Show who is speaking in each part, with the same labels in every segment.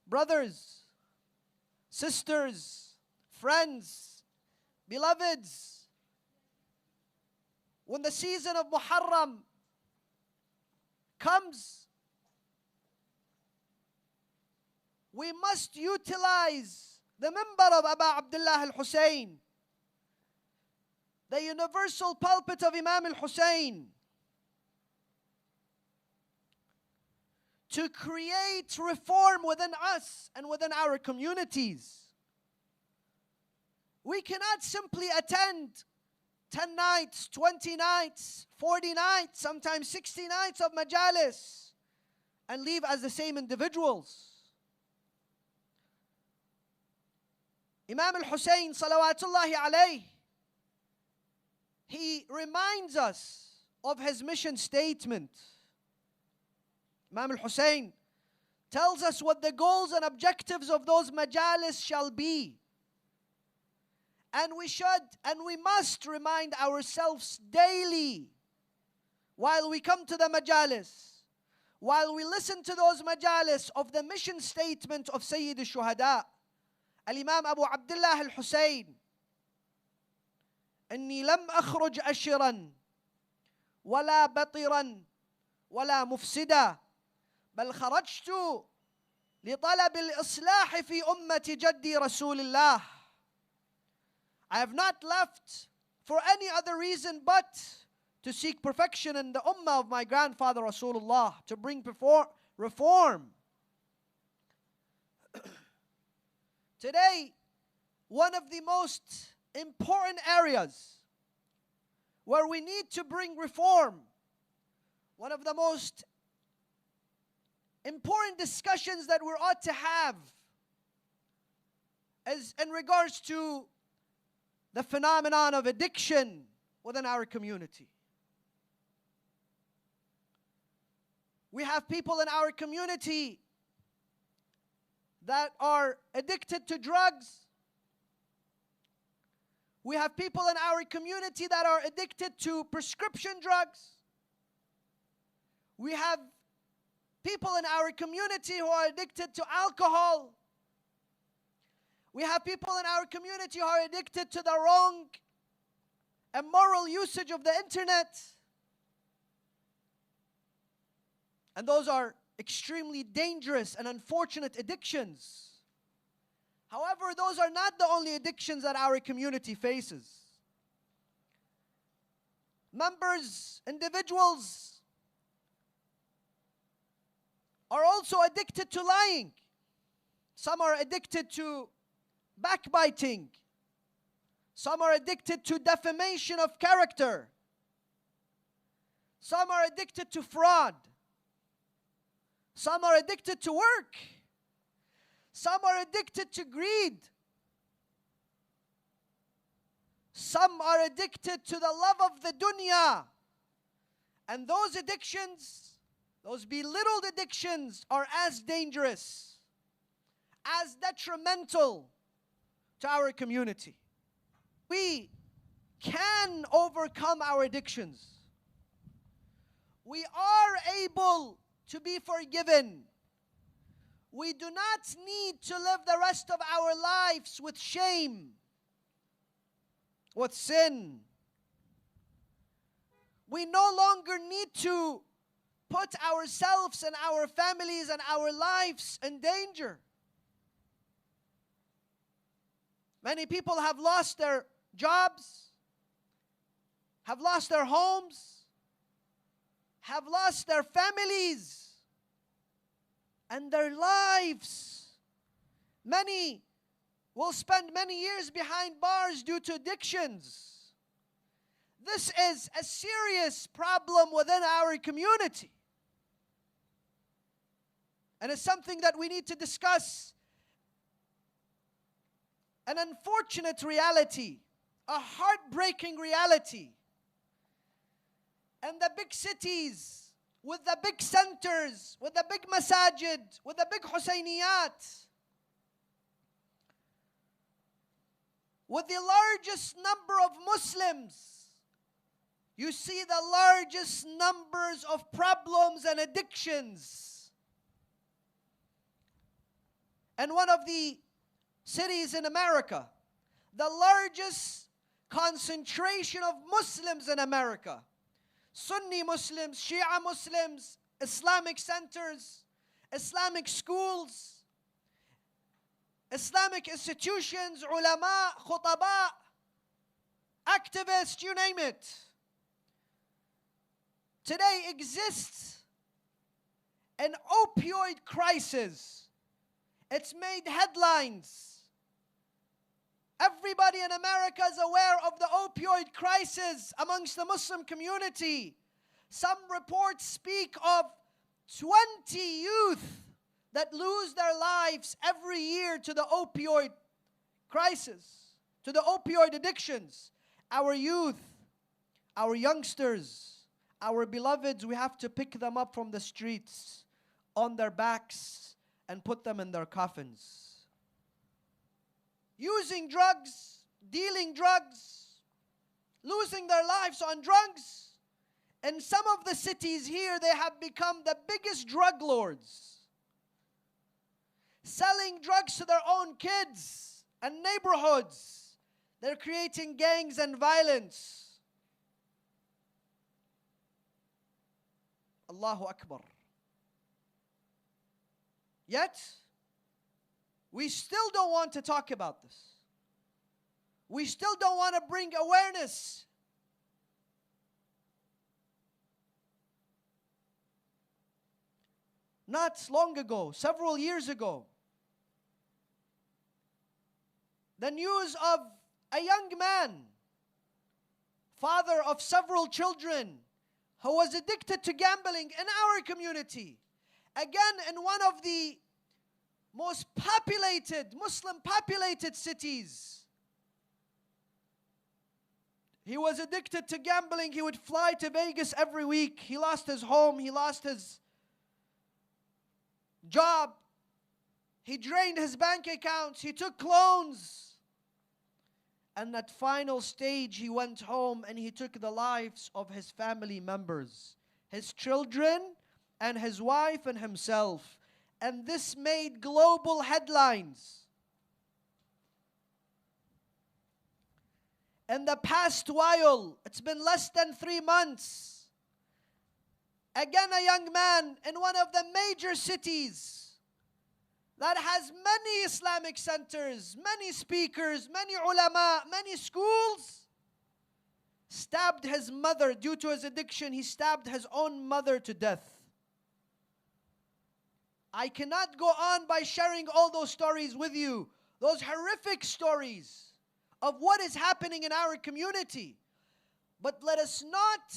Speaker 1: Brothers, sisters, friends, beloveds, when the season of Muharram comes, we must utilize the minbar of Abu Abdullah al-Hussein, the universal pulpit of Imam Hussain, to create reform within us and within our communities. We cannot simply attend 10 nights, 20 nights, 40 nights, sometimes 60 nights of majalis and leave as the same individuals. Imam Hussain, salawatullahi alayh, he reminds us of his mission statement. Imam Hussain tells us what the goals and objectives of those majalis shall be. And we should and we must remind ourselves daily while we come to the majalis, while we listen to those majalis, of the mission statement of Sayyid al-Shuhada, Al-Imam Abu Abdullah al-Hussein. إني لم أخرج أشرا ولا بطرا ولا مفسدا بل خرجت لطلب الإصلاح في أمة جدي رسول الله. I have not left for any other reason but to seek perfection in the ummah of my grandfather Rasulullah, to bring reform. Today, one of the most important areas where we need to bring reform, one of the most important discussions that we ought to have, is in regards to the phenomenon of addiction within our community. We have people in our community that are addicted to drugs. We have people in our community that are addicted to prescription drugs. We have people in our community who are addicted to alcohol. We have people in our community who are addicted to the wrong, immoral usage of the internet. And those are extremely dangerous and unfortunate addictions. However, those are not the only addictions that our community faces. Members, individuals, are also addicted to lying. Some are addicted to backbiting. Some are addicted to defamation of character. Some are addicted to fraud. Some are addicted to work. Some are addicted to greed. Some are addicted to the love of the dunya. And those addictions, those belittled addictions, are as dangerous, as detrimental to our community. We can overcome our addictions. We are able to be forgiven. We do not need to live the rest of our lives with shame, with sin. We no longer need to put ourselves and our families and our lives in danger. Many people have lost their jobs, have lost their homes, have lost their families and their lives. Many will spend many years behind bars due to addictions. This is a serious problem within our community. And it's something that we need to discuss. An unfortunate reality, a heartbreaking reality. And the big cities, with the big centers, with the big masajid, with the big Hussainiyat, with the largest number of Muslims, you see the largest numbers of problems and addictions. and one of the cities in America, the largest concentration of Muslims in America. Sunni Muslims, Shia Muslims, Islamic centers, Islamic schools, Islamic institutions, ulama, khutaba, activists, you name it. Today exists an opioid crisis. It's made headlines. Everybody in America is aware of the opioid crisis amongst the Muslim community. Some reports speak of 20 youth that lose their lives every year to the opioid crisis, to the opioid addictions. Our youth, our youngsters, our beloveds, we have to pick them up from the streets on their backs and put them in their coffins. Using drugs, dealing drugs, losing their lives on drugs. In some of the cities here, they have become the biggest drug lords, selling drugs to their own kids and neighborhoods. They're creating gangs and violence. Allahu Akbar. Yet, we still don't want to talk about this. We still don't want to bring awareness. Not long ago, several years ago, the news of a young man, father of several children, who was addicted to gambling in our community. Again, in one of the most populated, Muslim populated cities. He was addicted to gambling. He would fly to Vegas every week. He lost his home. He lost his job. He drained his bank accounts. He took loans. And at final stage, he went home and he took the lives of his family members, his children and his wife and himself. And this made global headlines. In the past while, it's been less than 3 months, again a young man in one of the major cities that has many Islamic centers, many speakers, many ulama, many schools, stabbed his mother due to his addiction. He stabbed his own mother to death. I cannot go on by sharing all those stories with you, those horrific stories of what is happening in our community. But let us not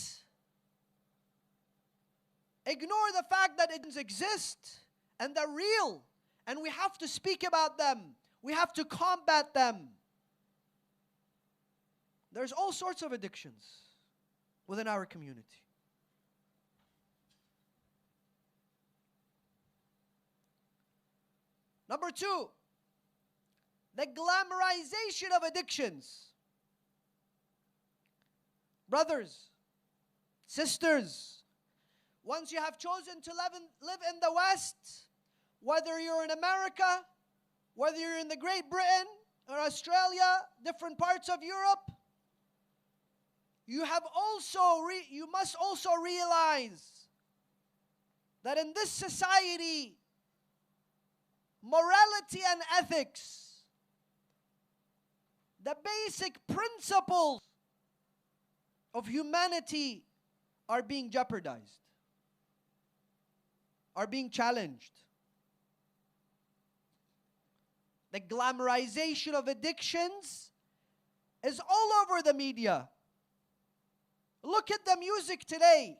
Speaker 1: ignore the fact that it exist and they're real. And we have to speak about them. We have to combat them. There's all sorts of addictions within our community. Number 2, the glamorization of addictions. Brothers, sisters, once you have chosen to live in the West, whether you're in America, whether you're in the Great Britain or Australia, different parts of Europe, you must also realize that in this society, morality and ethics, the basic principles of humanity are being jeopardized, are being challenged. The glamorization of addictions is all over the media. Look at the music today.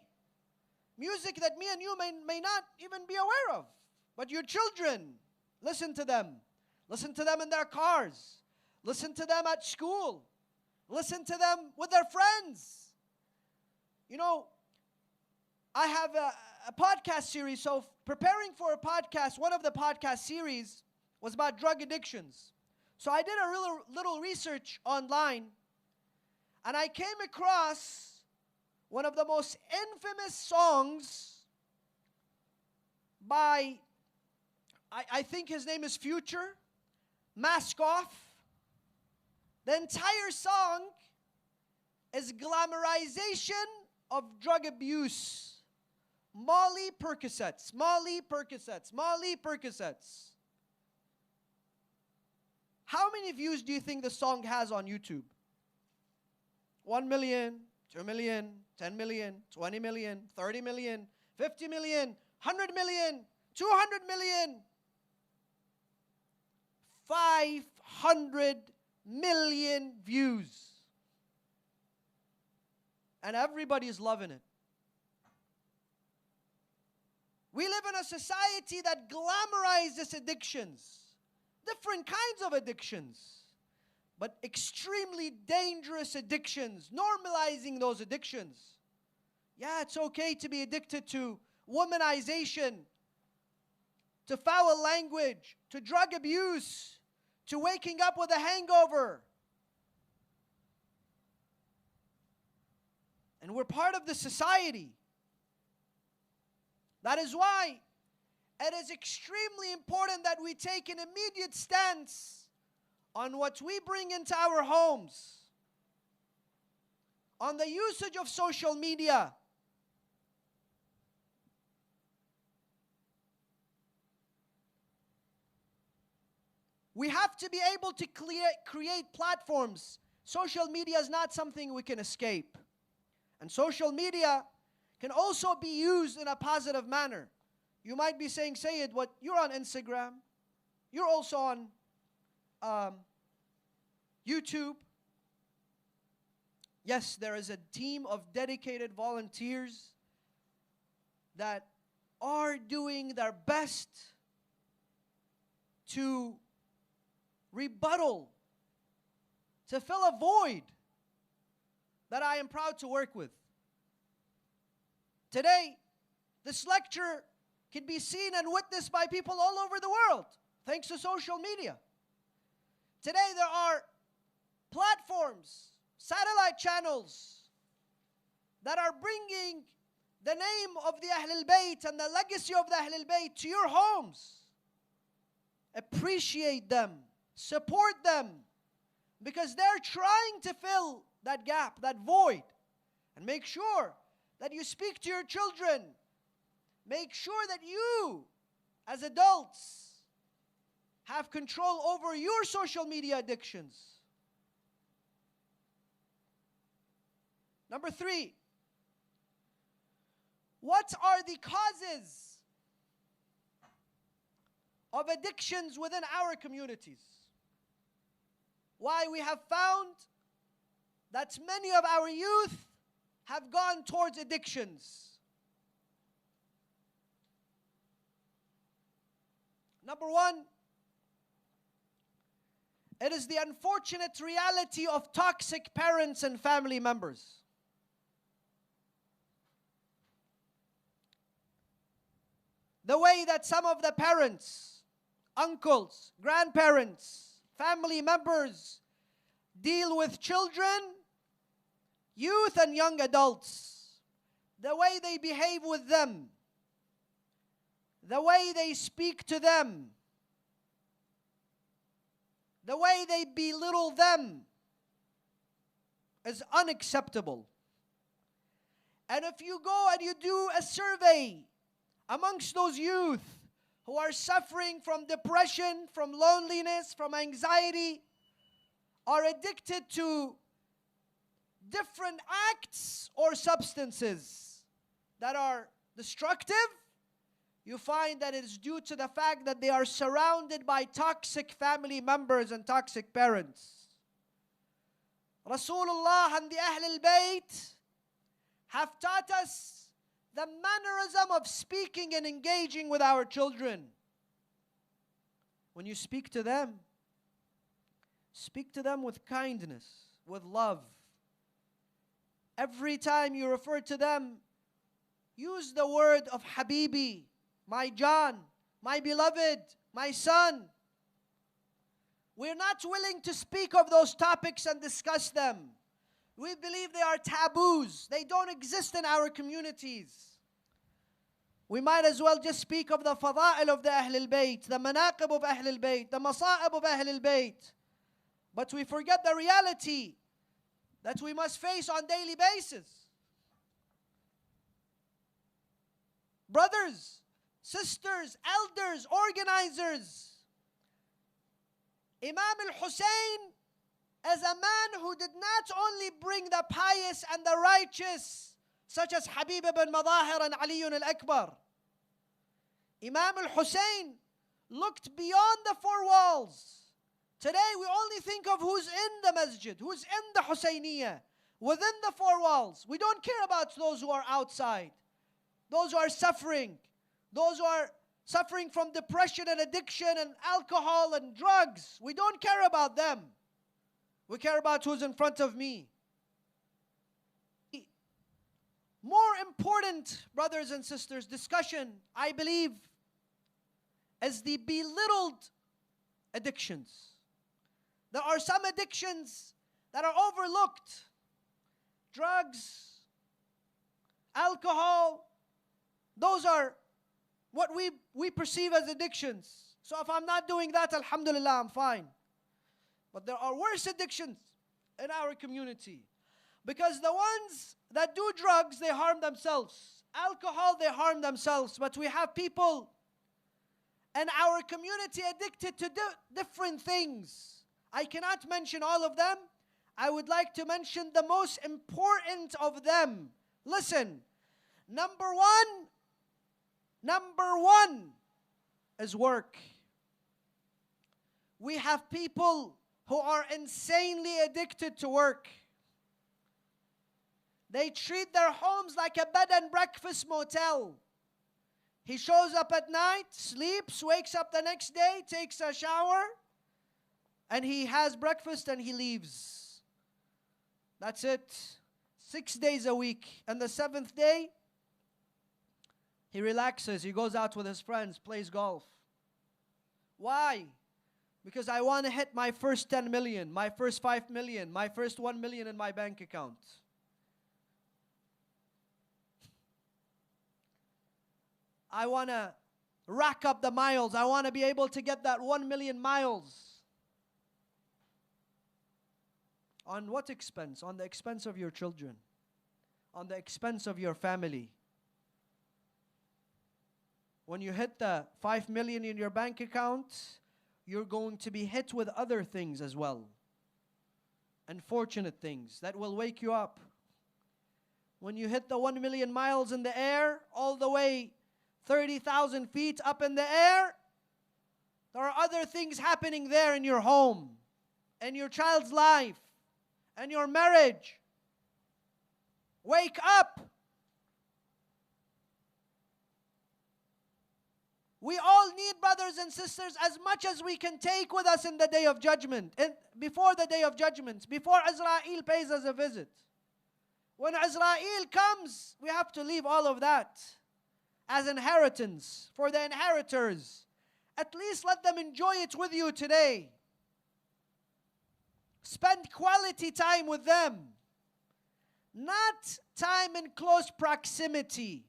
Speaker 1: Music that me and you may not even be aware of. But your children, listen to them. Listen to them in their cars. Listen to them at school. Listen to them with their friends. You know, I have a podcast series. So preparing for a podcast, one of the podcast series was about drug addictions. So I did a little research online, and I came across one of the most infamous songs by I think his name is Future, Mask Off. The entire song is glamorization of drug abuse. Molly Percocets, Molly Percocets, Molly Percocets. How many views do you think the song has on YouTube? 1 million, 2 million, 10 million, 20 million, 30 million, 50 million, 100 million, 200 million, 500 million views. And everybody's loving it. We live in a society that glamorizes addictions, different kinds of addictions, but extremely dangerous addictions, normalizing those addictions. Yeah, it's okay to be addicted to womanization, to foul language, to drug abuse, to waking up with a hangover. And we're part of the society. That is why it is extremely important that we take an immediate stance on what we bring into our homes, on the usage of social media. We have to be able to create platforms. Social media is not something we can escape. And social media can also be used in a positive manner. You might be saying, Sayyid, what, you're on Instagram. You're also on YouTube. Yes, there is a team of dedicated volunteers that are doing their best to rebuttal, to fill a void that I am proud to work with. Today, this lecture can be seen and witnessed by people all over the world, thanks to social media. Today, there are platforms, satellite channels, that are bringing the name of the Ahlul Bayt and the legacy of the Ahlul Bayt to your homes. Appreciate them, support them, because they're trying to fill that gap, that void. And make sure that you speak to your children. Make sure that you, as adults, have control over your social media addictions. Number 3, what are the causes of addictions within our communities? Why we have found that many of our youth have gone towards addictions. Number 1, it is the unfortunate reality of toxic parents and family members. The way that some of the parents, uncles, grandparents, family members deal with children, youth and young adults, the way they behave with them, the way they speak to them, the way they belittle them is unacceptable. And if you go and you do a survey amongst those youth who are suffering from depression, from loneliness, from anxiety, are addicted to different acts or substances that are destructive, you find that it is due to the fact that they are surrounded by toxic family members and toxic parents. Rasulullah and the Ahlul Bayt have taught us the mannerism of speaking and engaging with our children. When you speak to them with kindness, with love. Every time you refer to them, use the word of Habibi, my John, my beloved, my son. We're not willing to speak of those topics and discuss them. We believe they are taboos. They don't exist in our communities. We might as well just speak of the fada'il of the Ahl al-Bayt, the manaqib of Ahl al-Bayt, the masa'ib of Ahl al-Bayt. But we forget the reality that we must face on daily basis. Brothers, sisters, elders, organizers, Imam Hussain, as a man who did not only bring the pious and the righteous, such as Habib ibn Madahir and Ali al-Akbar, Imam Hussain looked beyond the four walls. Today we only think of who's in the masjid, who's in the Husayniyah, within the four walls. We don't care about those who are outside, those who are suffering, those who are suffering from depression and addiction and alcohol and drugs. We don't care about them. We care about who's in front of me. More important, brothers and sisters, discussion, I believe, is the belittled addictions. There are some addictions that are overlooked. Drugs, alcohol, those are what we perceive as addictions. So if I'm not doing that, alhamdulillah, I'm fine. But there are worse addictions in our community. Because the ones that do drugs, they harm themselves. Alcohol, they harm themselves. But we have people in our community addicted to different things. I cannot mention all of them. I would like to mention the most important of them. Listen, number one is work. We have people who are insanely addicted to work. They treat their homes like a bed and breakfast motel. He shows up at night, sleeps, wakes up the next day, takes a shower, and he has breakfast and he leaves. That's it. 6 days a week. And the 7th day, he relaxes. He goes out with his friends, plays golf. Why? Because I want to hit my first 10 million, my first 5 million, my first 1 million in my bank account. I want to rack up the miles. I want to be able to get that 1 million miles. On what expense? On the expense of your children. On the expense of your family. When you hit the 5 million in your bank account, you're going to be hit with other things as well. Unfortunate things that will wake you up. When you hit the 1 million miles in the air, all the way 30,000 feet up in the air, there are other things happening there in your home, in your child's life, and your marriage. Wake up. We all need, brothers and sisters, as much as we can take with us in the day of judgment, before the day of judgment, before Azrael pays us a visit. When Azrael comes, we have to leave all of that as inheritance for the inheritors. At least let them enjoy it with you today. Spend quality time with them. Not time in close proximity.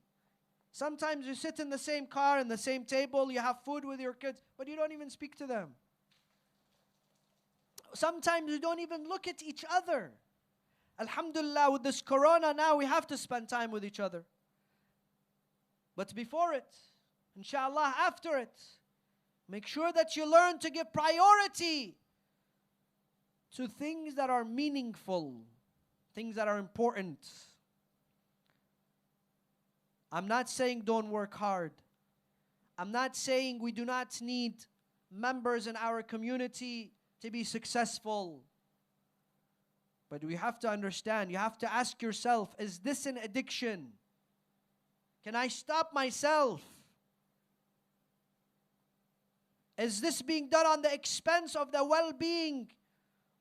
Speaker 1: Sometimes you sit in the same car, in the same table, you have food with your kids, but you don't even speak to them. Sometimes you don't even look at each other. Alhamdulillah, with this corona now, we have to spend time with each other. But before it, inshallah, after it, make sure that you learn to give priority to things that are meaningful, things that are important. I'm not saying don't work hard. I'm not saying we do not need members in our community to be successful. But we have to understand, you have to ask yourself, is this an addiction? Can I stop myself? Is this being done on the expense of the well-being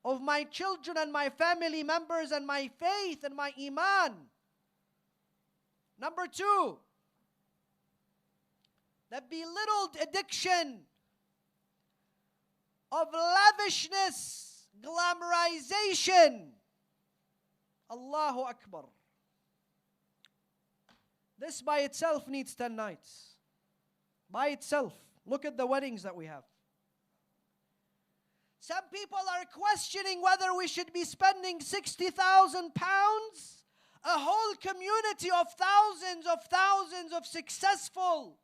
Speaker 1: of my children and my family members and my faith and my iman? Number 2, the belittled addiction of lavishness, glamorization. Allahu Akbar. This by itself needs 10 nights. By itself. Look at the weddings that we have. Some people are questioning whether we should be spending 60,000 pounds. A whole community of thousands of successful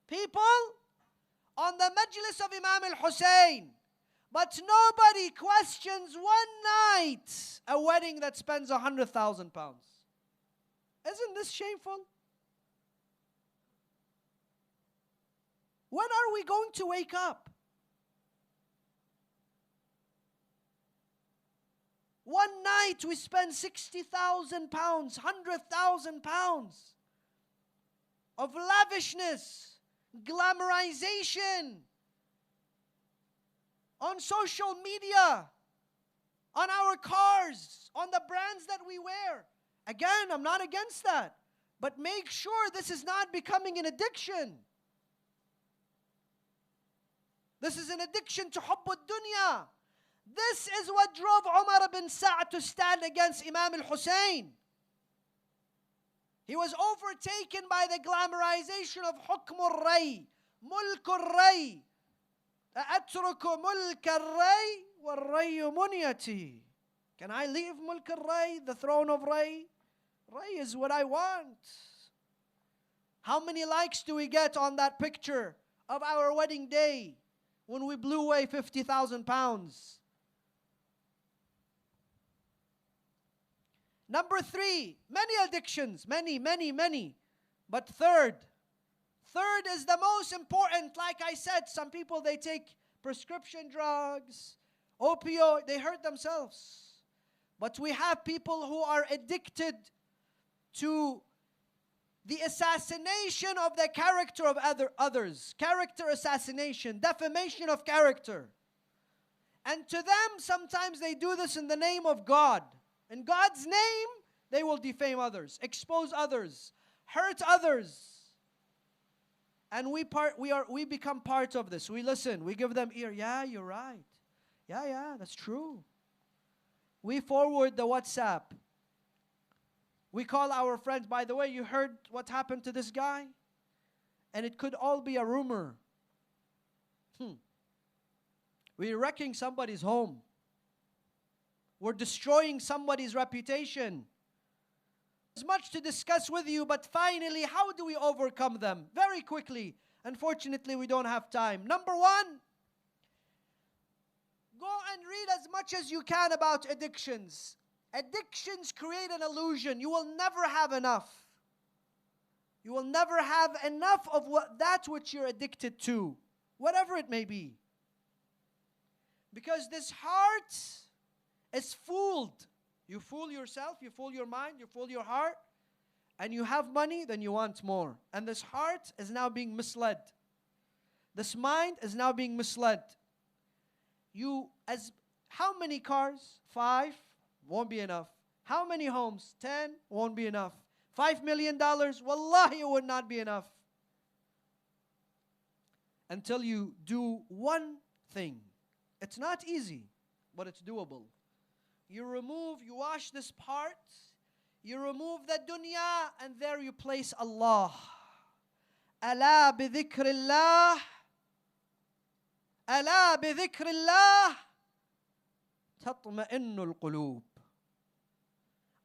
Speaker 1: people on the majalis of Imam Hussain. But nobody questions one night a wedding that spends 100,000 pounds. Isn't this shameful? When are we going to wake up? One night we spend 60,000 pounds, 100,000 pounds of lavishness, glamorization, on social media, on our cars, on the brands that we wear. Again, I'm not against that. But make sure this is not becoming an addiction. This is an addiction to hubb al-dunya. This is what drove Umar ibn Sa'd to stand against Imam Hussain. He was overtaken by the glamorization of hukm al-ray, mulk al-ray. أَأَتْرُكُ مُلْكَ الرَّيْ وَالرَّيُّ مُنْيَتِي. Can I leave mulk al-ray, the throne of Ray? Ray is what I want. How many likes do we get on that picture of our wedding day when we blew away 50,000 pounds? Number 3, many addictions, many. But third is the most important. Like I said, some people, they take prescription drugs, opioid, they hurt themselves. But we have people who are addicted to the assassination of the character of others. Character assassination, defamation of character. And to them, sometimes they do this in the name of God. In God's name, they will defame others, expose others, hurt others. And we become part of this. We listen, we give them ear. Yeah, you're right. Yeah, that's true. We forward the WhatsApp. We call our friends, by the way, you heard what happened to this guy? And it could all be a rumor. We're wrecking somebody's home. We're destroying somebody's reputation. There's much to discuss with you, but finally, how do we overcome them? Very quickly. Unfortunately, we don't have time. Number 1, go and read as much as you can about addictions. Addictions create an illusion. You will never have enough. You will never have enough of that which you're addicted to, whatever it may be. Because this heart is fooled. You fool yourself, you fool your mind, you fool your heart, and you have money, then you want more. And this heart is now being misled. This mind is now being misled. How many cars? 5 won't be enough. How many homes? 10 won't be enough. $5 million? Wallahi, it would not be enough. Until you do one thing. It's not easy, but it's doable. You wash this part, you remove the dunya, and there you place Allah. Ala bi dhikrillah. Ala bi dhikrillah. تطمئن القلوب.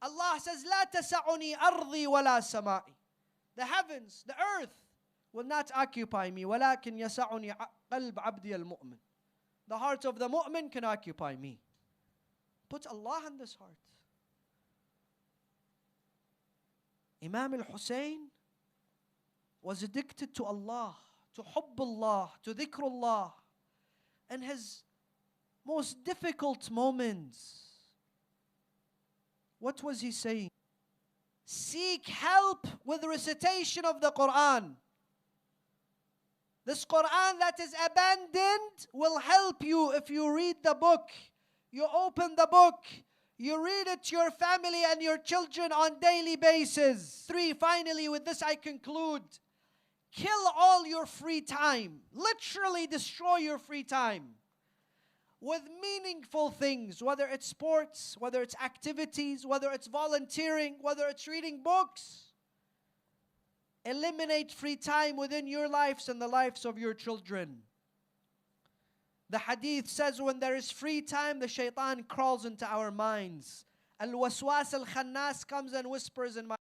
Speaker 1: Allah says, لا تسعني أرضي ولا سمائي. The heavens, the earth will not occupy me. ولكن يسعني قلب عبدي المؤمن. The heart of the mu'min can occupy me. Put Allah in this heart. Imam al-Hussain was addicted to Allah, to hubbullah, to dhikrullah. And his most difficult moments, what was he saying? Seek help with recitation of the Quran. This Quran that is abandoned will help you if you read the book. You open the book, you read it to your family and your children on daily basis. 3, finally, with this I conclude. Kill all your free time. Literally destroy your free time with meaningful things, whether it's sports, whether it's activities, whether it's volunteering, whether it's reading books. Eliminate free time within your lives and the lives of your children. The hadith says when there is free time, the shaitan crawls into our minds. Al-waswas al-khannas comes and whispers in my